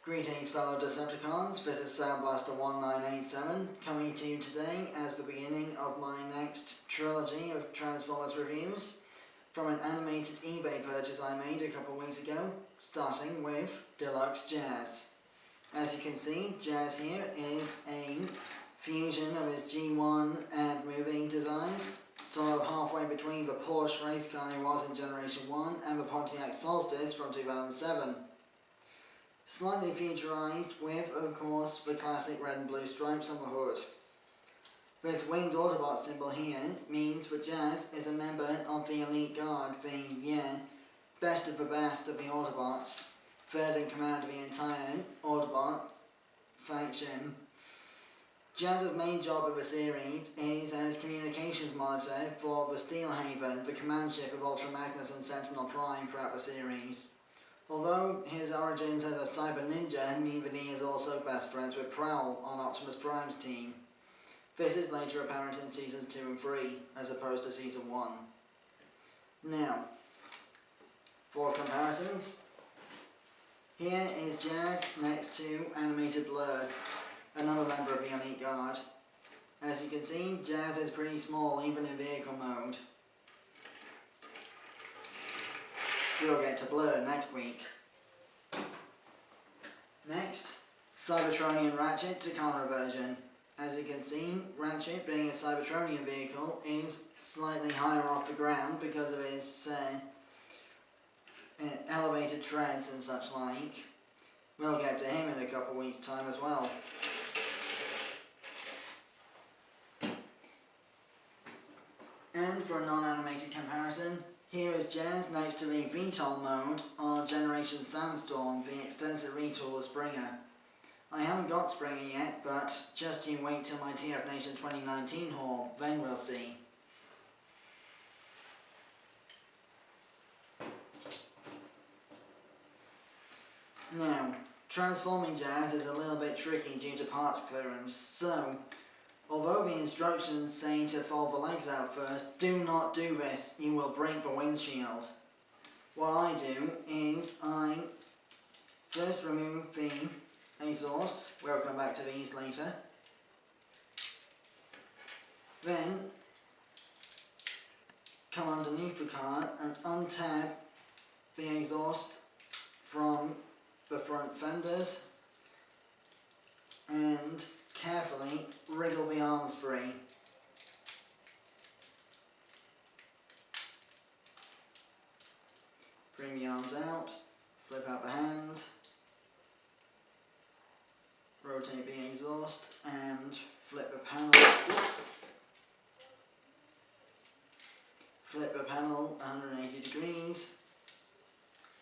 Greetings fellow Decepticons, this is Soundblaster1987 coming to you today as the beginning of my next trilogy of Transformers reviews from an animated eBay purchase I made a couple weeks ago, starting with Deluxe Jazz. As you can see, Jazz here is a fusion of his G1 and moving designs, sort of halfway between the Porsche race car he was in Generation 1 and the Pontiac Solstice from 2007. Slightly futurized with, of course, the classic red and blue stripes on the hood. This winged Autobot symbol here means that Jazz is a member of the Elite Guard, the, best of the best of the Autobots, third in command of the entire Autobot faction. Jazz's main job of the series is as communications monitor for the Steelhaven, the command ship of Ultra Magnus and Sentinel Prime throughout the series. Although his origins as a cyber ninja mean that he is also best friends with Prowl on Optimus Prime's team. This is later apparent in Seasons 2 and 3, as opposed to Season 1. Now, for comparisons, here is Jazz next to animated Blurr, another member of the Elite Guard. As you can see, Jazz is pretty small even in vehicle mode. We'll get to Blurr next week. Next, Cybertronian Ratchet to Connor version. As you can see, Ratchet, being a Cybertronian vehicle, is slightly higher off the ground because of his elevated treads and such like. We'll get to him in a couple weeks' time as well. And for a non-animated comparison, here is Jazz next to the VTOL mode on Generation Sandstorm, the extensive retool of Springer. I haven't got Springer yet, but just you wait till my TF Nation 2019 haul, then we'll see. Now, transforming Jazz is a little bit tricky due to parts clearance, so although the instructions say to fold the legs out first, do not do this, you will break the windshield. What I do is I first remove the exhausts, we'll come back to these later. Then come underneath the car and untab the exhaust from the front fenders and carefully wriggle the arms free. Bring the arms out, flip out the hand, rotate the exhaust and flip the panel. Oops. Flip the panel 180 degrees.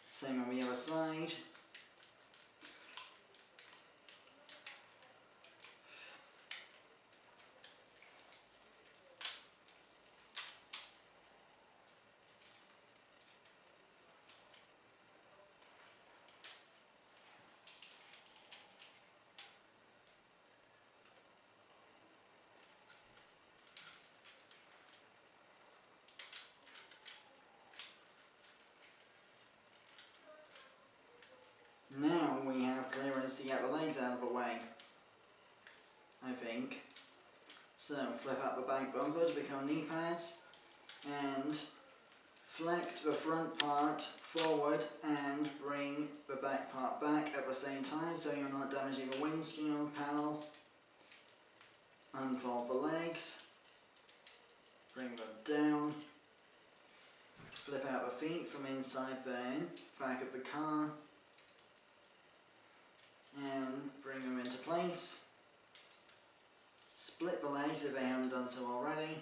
Same on the other side. Now we have clearance to get the legs out of the way, I think. So flip out the back bumper to become knee pads and flex the front part forward and bring the back part back at the same time so you're not damaging the windshield panel. Unfold the legs, bring them down, flip out the feet from inside the back of the car and bring them into place. Split the legs if they haven't done so already.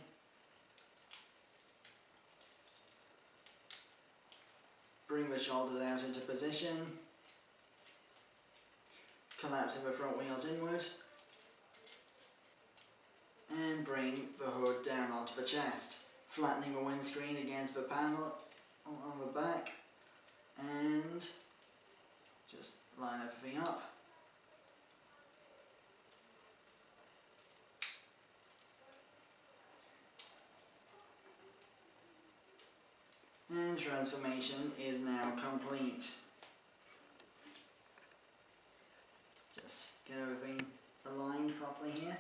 Bring the shoulders out into position. Collapsing the front wheels inward. And bring the hood down onto the chest. Flattening the windscreen against the panel on the back. And just line everything up. And transformation is now complete. here.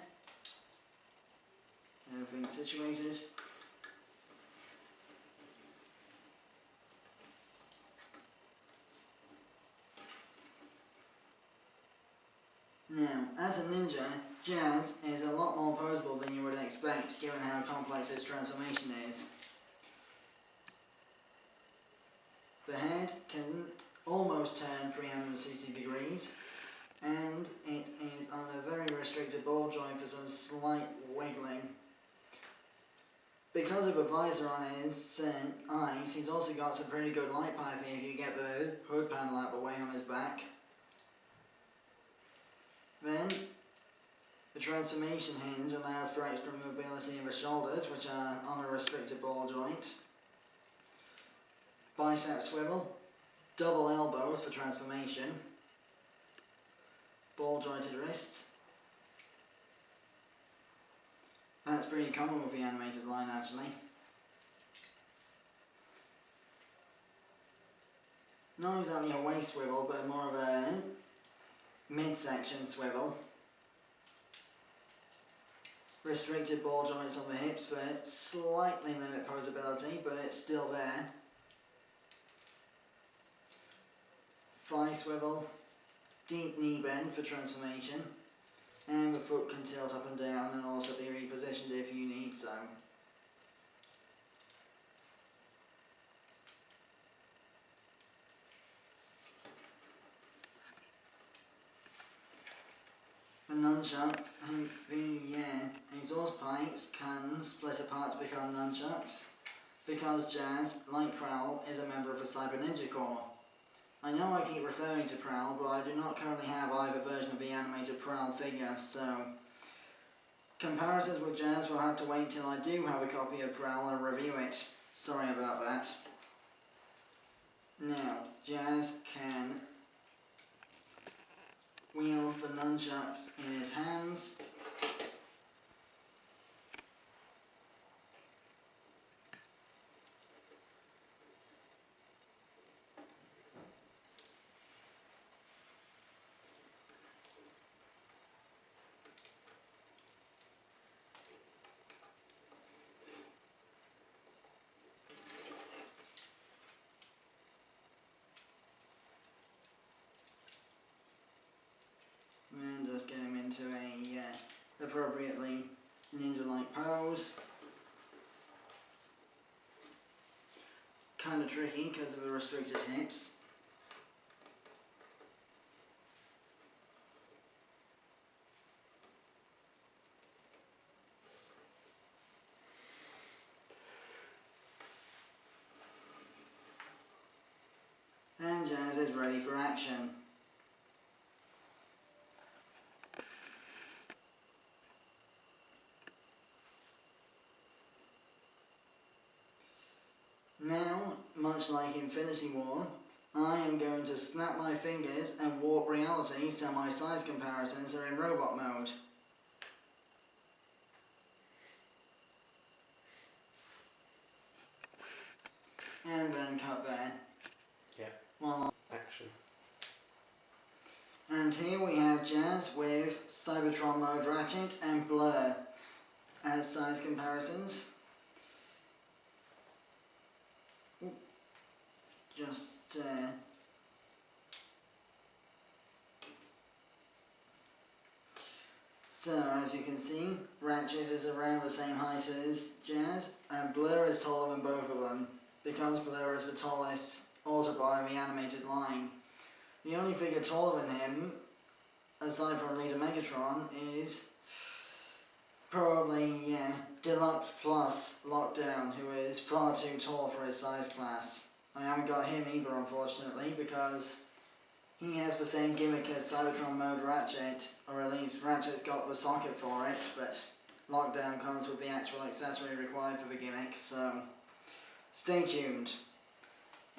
Everything's situated. Now, as a ninja, Jazz is a lot more posable than you would expect, given how complex his transformation is. The head can almost turn 360 degrees, and it is on a very restricted ball joint for some slight wiggling. Because of a visor on his eyes, he's also got some pretty good light piping if you get the hood panel out of the way on his back. Then, the transformation hinge allows for extra mobility in the shoulders, which are on a restricted ball joint. Bicep swivel, double elbows for transformation, ball jointed wrists. That's pretty common with the animated line actually. Not exactly a waist swivel, but more of a midsection swivel. Restricted ball joints on the hips for slightly limit posability, but it's still there. Thigh swivel, deep knee bend for transformation, and the foot can tilt up and down and also be repositioned if you need so. The nunchuck and the exhaust pipes can split apart to become nunchucks, because Jazz, like Prowl, is a member of the Cyber Ninja Corps. I know I keep referring to Prowl, but I do not currently have either version of the animated Prowl figure, so comparisons with Jazz will have to wait till I do have a copy of Prowl and review it. Sorry about that. Now, Jazz can wield the nunchucks in his hands. And just get him into a appropriately ninja-like pose. Kind of tricky because of the restricted hips. And Jazz is ready for action. Now, much like Infinity War, I am going to snap my fingers and warp reality so my size comparisons are in robot mode. And then cut there. Yeah. Well, action. And here we have Jazz with Cybertron mode Ratchet and Blurr as size comparisons. So as you can see, Ratchet is around the same height as Jazz, and Blurr is taller than both of them, because Blurr is the tallest Autobot in the animated line. The only figure taller than him, aside from Leader Megatron, is probably Deluxe Plus Lockdown, who is far too tall for his size class. I haven't got him either, unfortunately, because he has the same gimmick as Cybertron mode Ratchet, or at least Ratchet's got the socket for it, but Lockdown comes with the actual accessory required for the gimmick, so stay tuned.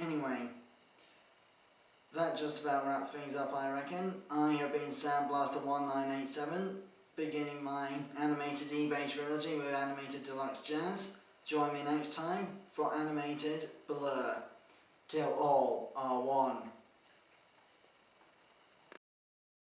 Anyway, that just about wraps things up, I reckon. I have been Soundblaster1987, beginning my animated eBay trilogy with animated Deluxe Jazz. Join me next time for animated Blurr. Till all are one.